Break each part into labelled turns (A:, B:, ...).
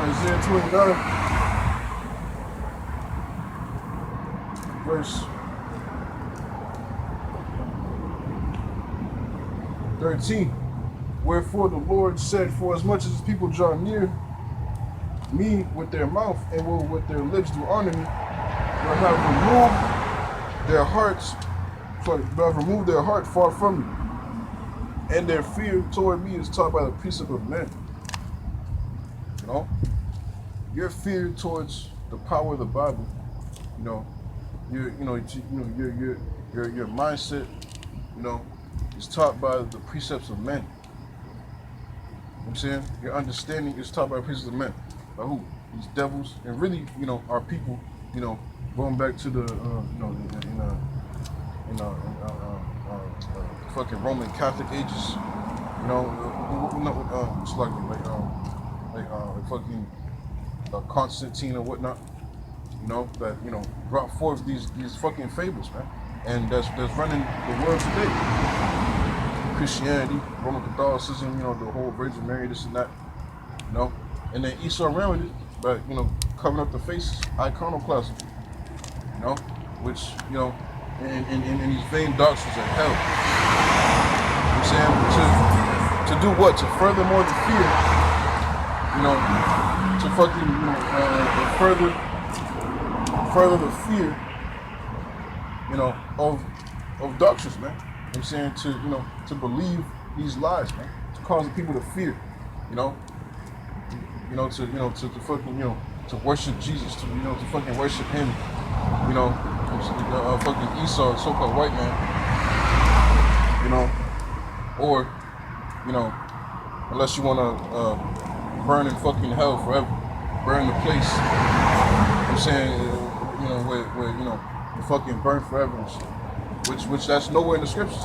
A: Isaiah 29, verse 13. Wherefore the Lord said, for as much as his people draw near me with their mouth and will with their lips do honor me, will have removed their heart far from me, and their fear toward me is taught by the precept of men. You know, your fear towards the power of the Bible, you know, your mindset, you know, is taught by the precepts of men. You know what I'm saying? Your understanding is taught by the precepts of men. By who? These devils, and really, you know, our people, you know, going back to the, fucking Roman Catholic ages, you know, it's like fucking Constantine or whatnot, you know, that, you know, brought forth these fucking fables, man, and that's running the world today. Christianity, Roman Catholicism, you know, the whole Virgin Mary, this and that, you know, and then Esau ran with it, but, you know, covering up the faces, iconoclasm, you know, which, you know, in these vain doctrines of hell. You know what I'm saying? To do what? To further more the fear, you know, to fucking, you know, further the fear, you know, of doctrines, man. You know what I'm saying? To, you know, to believe these lies, man. To cause the people to fear, you know, to fucking, you know, to worship Jesus, to, you know, to fucking worship him, you know, fucking Esau, so-called white man, you know, or, you know, unless you want to burn in fucking hell forever, burn the place, you know what I'm saying, you know, where you know, you fucking burn forever and shit, which that's nowhere in the scriptures.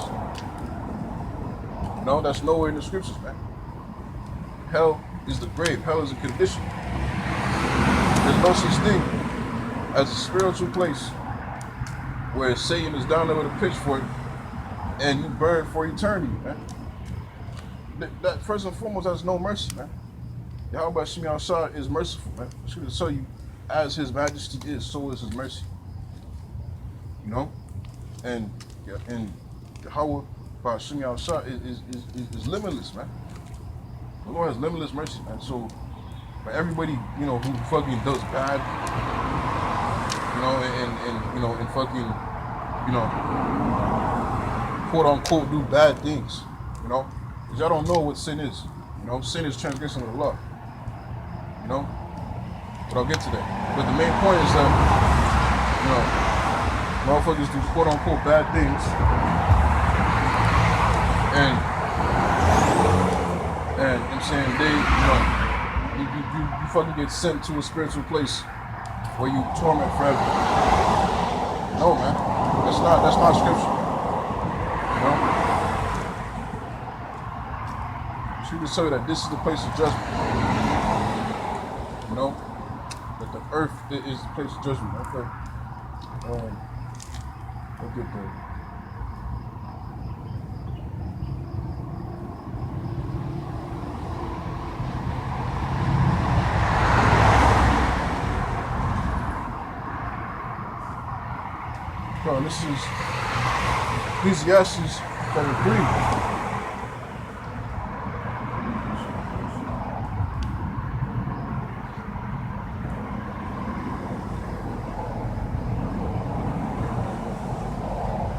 A: No, that's nowhere in the scriptures, man. Hell is the grave. Hell is a condition. There's no such thing as a spiritual place where Satan is down there with a pitchfork and you burn for eternity, man. That first and foremost, that's no mercy, man. Yahweh Shemi Al-Shah is merciful, man. I should tell you, as his majesty is, so is his mercy. You know? And Yahweh Shemi Al-Shah is limitless, man. The Lord has limitless mercy, man. So, for everybody, you know, who fucking does bad, you know, and you know, and fucking, you know, quote unquote, do bad things, you know, because y'all don't know what sin is. You know, sin is transgression of the law. You know, but I'll get to that. But the main point is that, you know, motherfuckers do quote unquote bad things, and I'm saying they, you know, you fucking get sent to a spiritual place where you torment forever. No, man, that's not scripture. You know, she just tell you that this is the place of judgment. You know, that the earth is the place of judgment. Okay, I'll get there. No, this is Ecclesiastes chapter 3.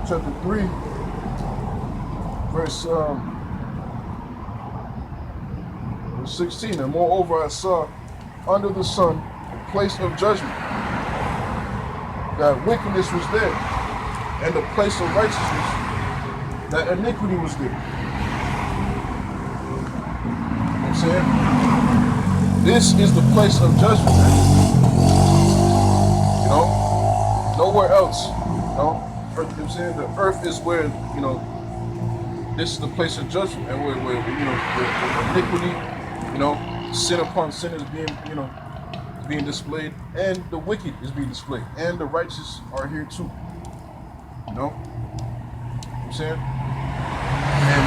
A: Chapter 3, verse 16. And moreover I saw under the sun a place of judgment, that wickedness was there, and the place of righteousness, that iniquity was there. You know what I'm saying? This is the place of judgment. You know? Nowhere else. You know? You know what I'm saying? The earth is where, you know, this is the place of judgment, and where you know, the iniquity, you know, sin upon sin is being, you know, being displayed, and the wicked is being displayed, and the righteous are here too. You know what I'm saying? And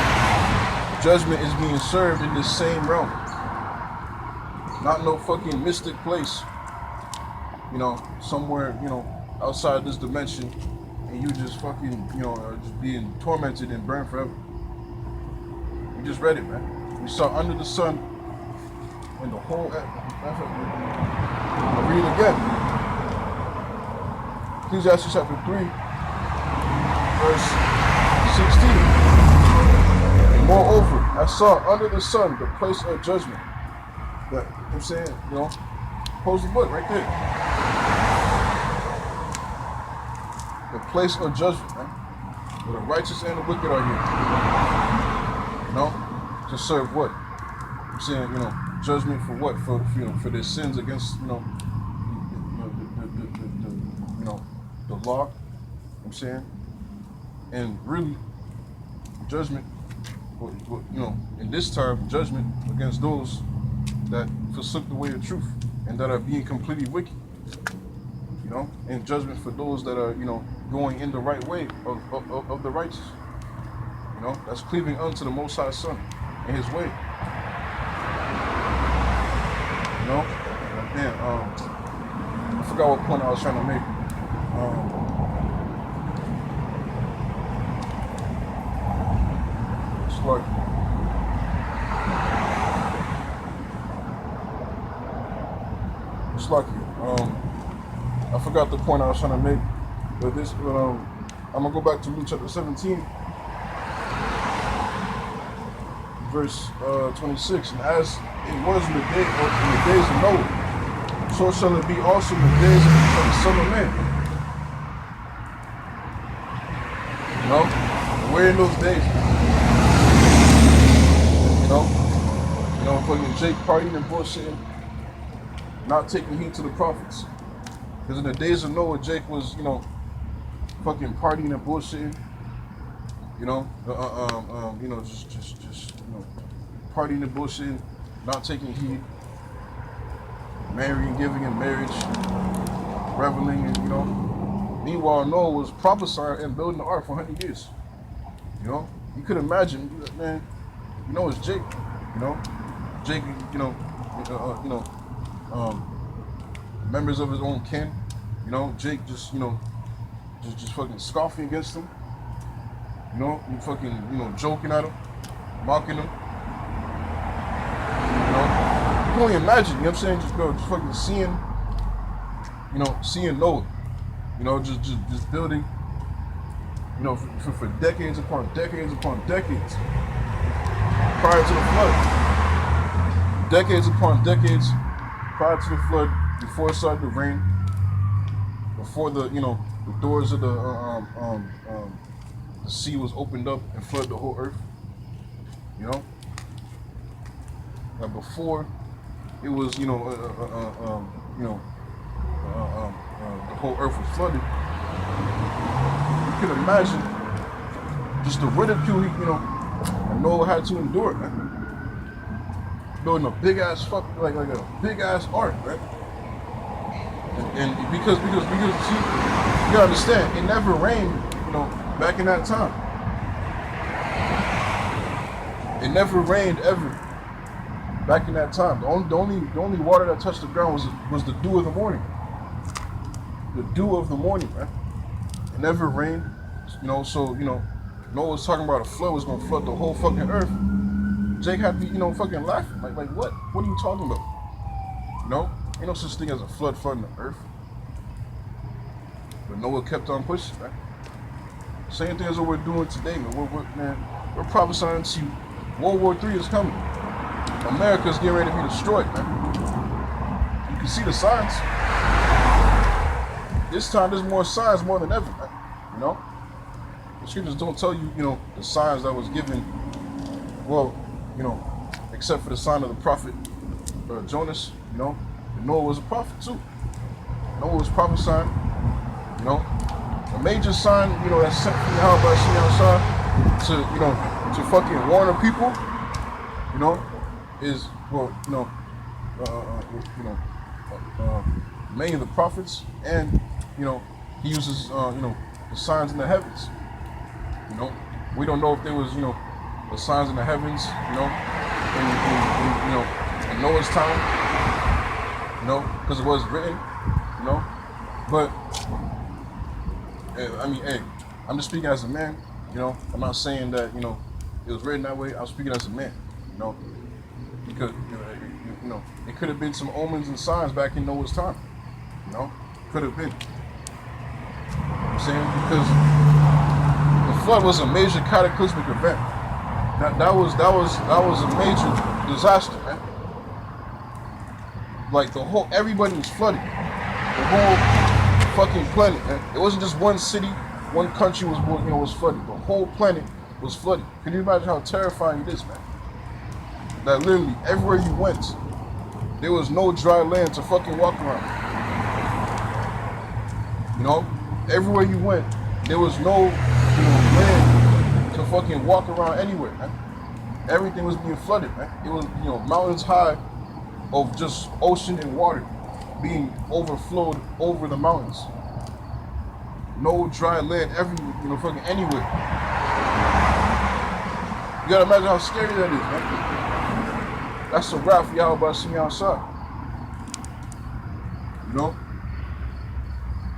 A: judgment is being served in this same realm. Not no fucking mystic place, somewhere, outside this dimension, and you just fucking, are just being tormented and burned forever. We just read it, man. We saw under the sun and the whole. I'll read it again. Ecclesiastes chapter 3, verse 16. And moreover, I saw under the sun the place of judgment. That, I'm saying, close the book right there. The place of judgment, man. Where the righteous and the wicked are here. To serve what? I'm saying, judgment for what? For their sins against, the law. I'm saying, and really, judgment. In this time, judgment against those that forsook the way of truth and that are being completely wicked. And judgment for those that are, going in the right way of the righteous. That's cleaving unto the Most High Son and His way. Man, I forgot what point I was trying to make. It's lucky. I forgot the point I was trying to make. But I'm gonna go back to Luke chapter 17, verse 26. And as it was in the days of Noah, so shall it be also in the days of the Son of Man. We're in those days. Fucking Jake partying and bullshitting, not taking heed to the prophets. Because in the days of Noah, Jake was, fucking partying and bullshitting. Just partying and bullshitting, not taking heed, marrying, giving in marriage, reveling, and Meanwhile, Noah was prophesying and building the ark for 100 years. You could imagine, man. It's Jake. Jake. Members of his own kin. Jake just fucking scoffing against him. You fucking joking at him, mocking him. You can only imagine. Just fucking seeing. Seeing Noah. Just building. For decades upon decades upon decades prior to the flood. Decades upon decades prior to the flood, before it started to rain, before the doors of the sea was opened up and flooded the whole earth. And before it was the whole earth was flooded. You can imagine just the ridicule that Noah had to endure, man. Building a big ass like a big ass ark, right? And because see, you gotta understand, it never rained, back in that time. It never rained ever back in that time. The only water that touched the ground was the dew of the morning. The dew of the morning, man. It never rained, so Noah was talking about a flood was gonna flood the whole fucking earth. Jake had to be, fucking laughing. Like what? What are you talking about? Ain't no such thing as a flood flooding the earth. But Noah kept on pushing, man. Same thing as what we're doing today, man. We're prophesying to you. World War III is coming. America's getting ready to be destroyed, man. You can see the signs. This time there's more signs more than ever, man. The scriptures don't tell you, the signs that was given. Well, except for the sign of the prophet Jonas, Noah was a prophet too. Noah was prophesying, a major sign, that's sent from Yahweh to, to fucking warn the people, is, many of the prophets, and, he uses, the signs in the heavens. We don't know if there was, the signs in the heavens, in Noah's time. because it was written, you know. But I mean, hey, I'm just speaking as a man, I'm not saying that, it was written that way. I'm speaking as a man, you know, because it could have been some omens and signs back in Noah's time, could have been. I'm saying because the flood was a major cataclysmic event. That was a major disaster, man. Like everybody was flooded. The whole fucking planet, man. It wasn't just one city, one country was flooded. The whole planet was flooded. Can you imagine how terrifying it is, man? That literally everywhere you went, there was no dry land to fucking walk around. Everywhere you went, there was no land to fucking walk around anywhere, man. Everything was being flooded, man. It was, mountains high of just ocean and water being overflowed over the mountains. No dry land fucking anywhere. You gotta imagine how scary that is, man. That's a wrap for y'all about seeing me outside.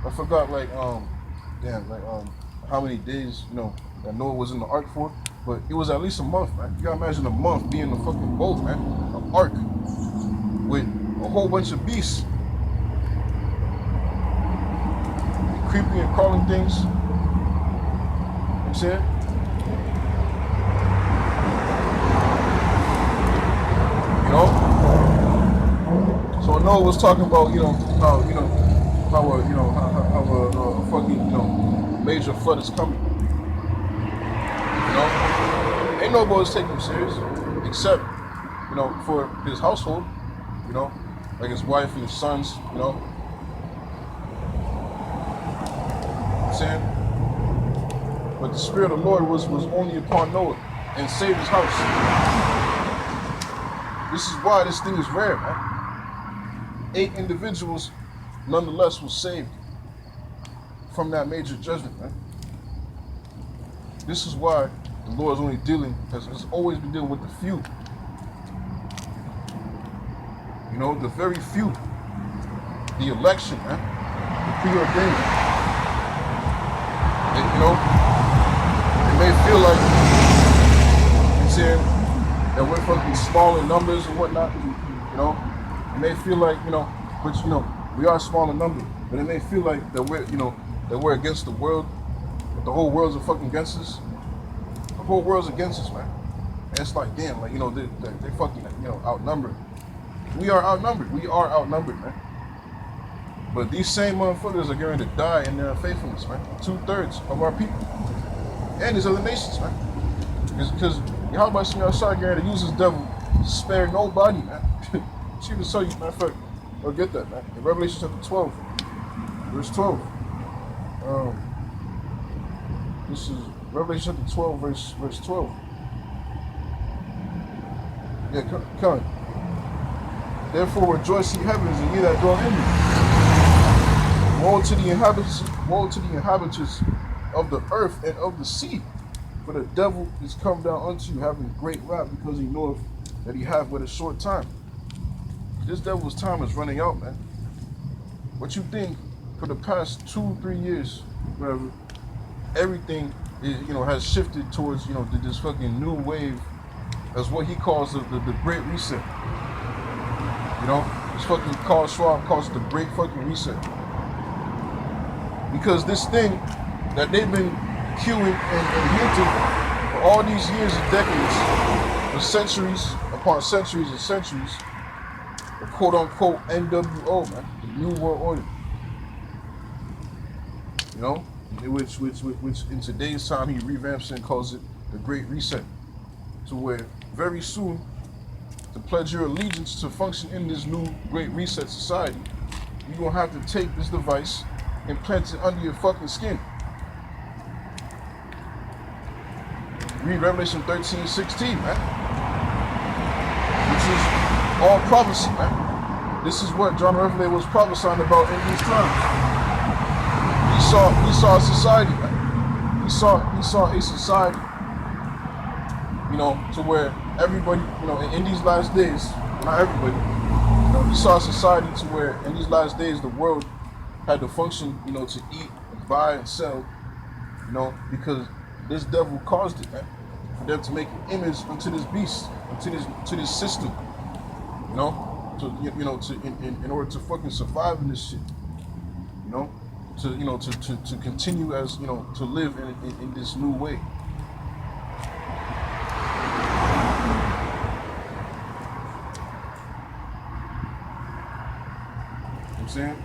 A: I forgot how many days, that Noah was in the ark for, but it was at least a month, man. You gotta imagine a month being in a fucking boat, man. An ark with a whole bunch of beasts. Creepy and crawling things. You know what I'm saying? So Noah was talking about, how a fucking, major flood is coming. Ain't nobody's taking him serious, except, for his household, like his wife and his sons, you know what I'm saying? But the Spirit of the Lord was only upon Noah and saved his house. This is why this thing is rare, man. 8 individuals, nonetheless, was saved from that major judgment, man. This is why the Lord is only has always been dealing with the few. The very few. The election, man. The preordained. It may feel like, that we're fucking small in numbers and whatnot, It may feel like, but we are small in number, but it may feel like that we're against the world, that the whole world's fucking against us. The whole world's against us, man. And it's like, damn, like, they fucking, outnumbered. We are outnumbered. We are outnumbered, man. But these same motherfuckers are going to die in their unfaithfulness, man. 2/3 of our people. And these other nations, man. Because Yahweh outside going to use this devil to spare nobody, man. She even tell you, matter of fact, I'll get that, man. In Revelation chapter 12, verse 12. This is Revelation chapter 12, verse 12. Yeah, come on. Therefore rejoice, ye heavens, and ye that dwell in them. Woe to the inhabitants of the earth and of the sea, for the devil is come down unto you, having great wrath, because he knoweth that he hath but a short time. This devil's time is running out, man. What you think for the past 2-3 years, whatever, everything is, has shifted towards, this fucking new wave, as what he calls the Great Reset. This fucking Carl Schwab calls it the Great fucking Reset. Because this thing that they've been cueing and hinting for all these years and decades, for centuries upon centuries and centuries, the quote-unquote NWO, man, the New World Order. Which in today's time he revamps and calls it the Great Reset. To where very soon, to pledge your allegiance to function in this new Great Reset society, you're gonna have to take this device and plant it under your fucking skin. Read Revelation 13:16, man. Which is all prophecy, man. This is what John Revelator was prophesying about in these times. He saw a society, man. He saw a society, to where everybody, in these last days, not everybody, he saw a society to where in these last days the world had to function, to eat and buy and sell, because this devil caused it, man. For them to make an image unto this beast, to this system, in order to fucking survive in this shit, to continue as to live in this new way. You know what I'm saying?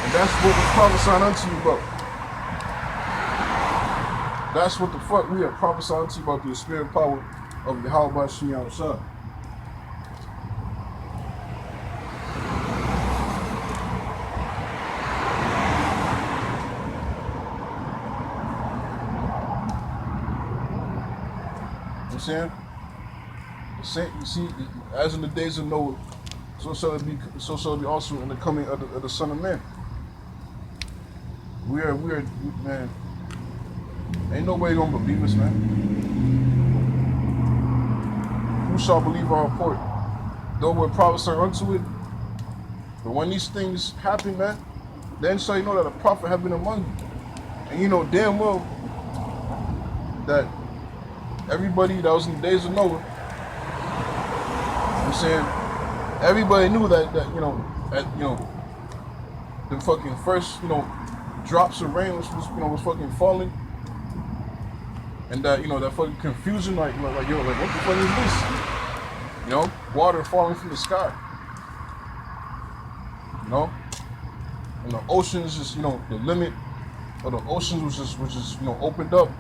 A: And that's what was prophesied unto you about. That's what the fuck we are prophesying to you about, the spirit power of Yahweh Shem outside. You know what I'm saying? You see, as in the days of Noah, so shall it be also in the coming of the Son of Man. We are, man. Ain't nobody gonna believe us, man. Who shall believe our report? Though we're prophesying unto it. But when these things happen, man, then shall you know that a prophet have been among you. And you know damn well that everybody that was in the days of Noah, you know what I'm saying, everybody knew that the fucking first, drops of rain was fucking falling. And that, that fucking confusion, like what the fuck is this? Water falling from the sky. And the oceans just, the limit of the oceans was just opened up.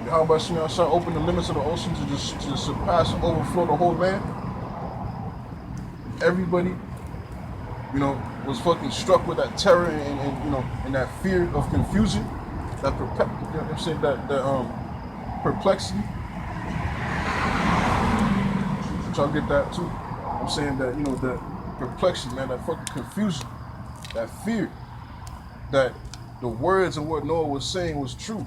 A: How about Shem Shah open the limits of the ocean to just surpass and overflow the whole land? Everybody, was fucking struck with that terror and that fear of confusion. That perplexity. Y'all get that too. I'm saying that, that perplexity, man, that fucking confusion, that fear, that the words and what Noah was saying was true.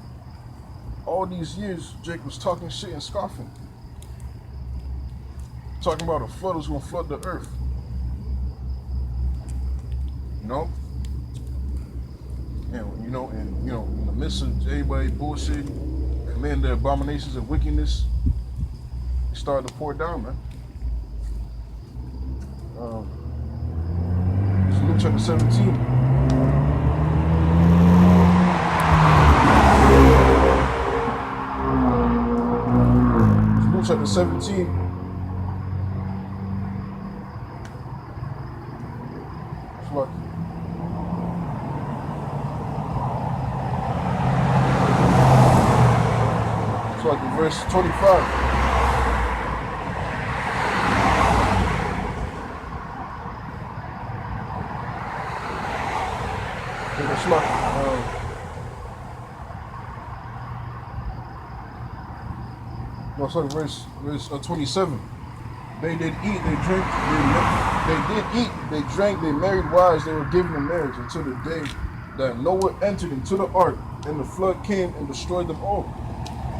A: All these years, Jake was talking shit and scoffing. Talking about a flood was gonna flood the earth. And in the midst of everybody bullshit, committing the abominations of wickedness, it started to pour down, man. It's Luke chapter 17. It's Luke chapter 17. It's like, verse 25. It's like, no, sorry, verse 27. They did eat, they drank, they drank, they married wives, they were given in marriage until the day that Noah entered into the ark, and the flood came and destroyed them all.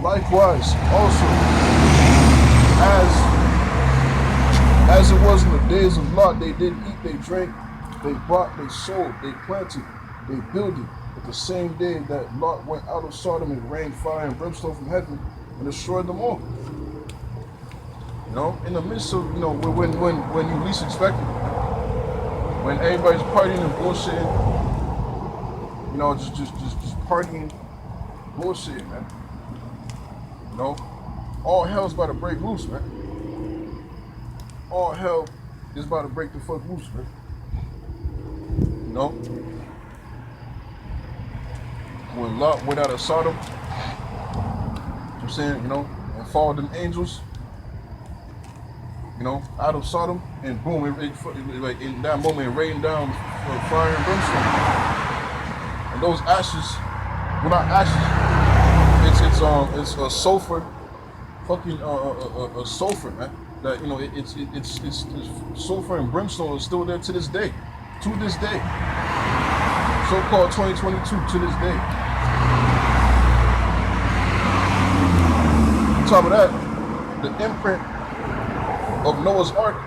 A: Likewise, also, as it was in the days of Lot, they did eat, they drank, they bought, they sold, they planted, they builded. But the same day that Lot went out of Sodom, and rained fire and brimstone from heaven and destroyed them all. In the midst of, when you least expect it, when everybody's partying and bullshitting, just partying, bullshit, man. All hell's about to break loose, man. All hell is about to break the fuck loose, man. When Lot went out of Sodom, I'm saying, and followed them angels, out of Sodom, and boom, like in that moment, it rained down fire and brimstone. And those ashes, well, not ashes, it's a sulfur, fucking a sulfur, man. That it's sulfur and brimstone is still there to this day, so-called 2022 to this day. On top of that, the imprint of Noah's Ark